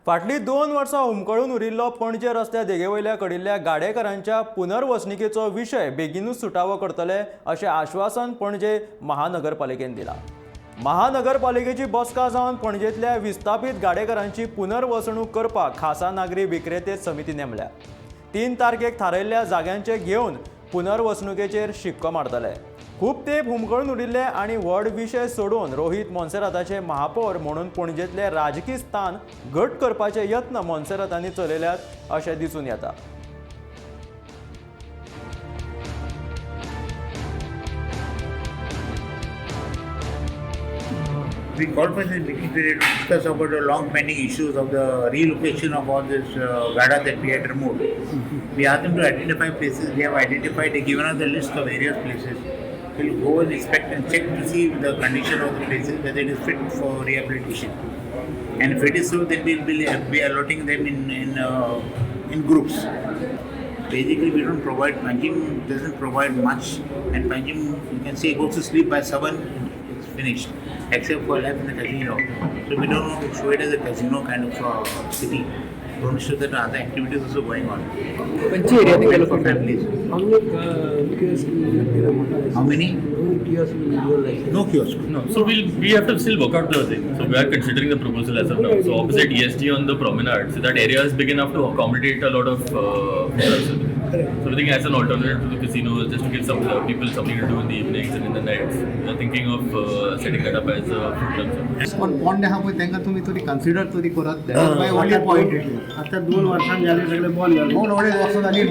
फाटली 2 वर्सां हुमकळून उरिल्लो पणजे रस्त्या देगेवयल्या कडील्ल्या गाडेकरांच्या पुनर्वसणुकेचो विशय बेगीनूच सुटावो करतले अशें आश्वासन पणजे महानगरपालिकेन दिलां। महानगरपालिकेची बसका जावन पणजेंतल्या विस्थापीत गाडेकरांची पुनर्वसणूक करपाक खासा नागरी विक्रेते समिती नेमल्या। 3 तारखेक थारायल्ल्या जाग्यांचे घेवन पुनर्वसणुकेचेर शिक्को मारतले। खूब तेंप हुमकळून उरिल्ले आनी व्हड विशय सोडून रोहित मोन्सेराताचे महापौर म्हणून पणजेंतले राजकीय स्थान घट करपाचे यत्न मोन्सेरातांनी चलयल्यात अशें दिसून येता। We called for this meeting today to discuss about the long pending issues of the relocation of all this gada that we had removed. We asked them to identify places. They have identified, they given us the list of various places. We'll go and inspect and check to see the condition of the places, whether it is fit for rehabilitation. And if it is so, then we'll be allotting them in groups. Basically, we don't provide, Panjim doesn't provide much, and Panjim, you can say, goes to sleep by 7, it's finished, except for life in the casino. So we don't want to show it as a casino kind of city. We want to show that other activities also going on. Which area they For families. How many? No kiosk. No, so we have to still work out the thing. So we are considering the proposal as of now. So opposite EST on the promenade, so that area is big enough to accommodate a lot of so we think as an alternative to the casino, just to give some people something to do in the evenings and in the nights. We are thinking of setting that up as a program. पण point हा पळय तांकां तुम्ही थोडी consider तरी करात by only point आता 2 वर्षांनी झाले सगळे बॉल झाले. 2 वर्ष झाली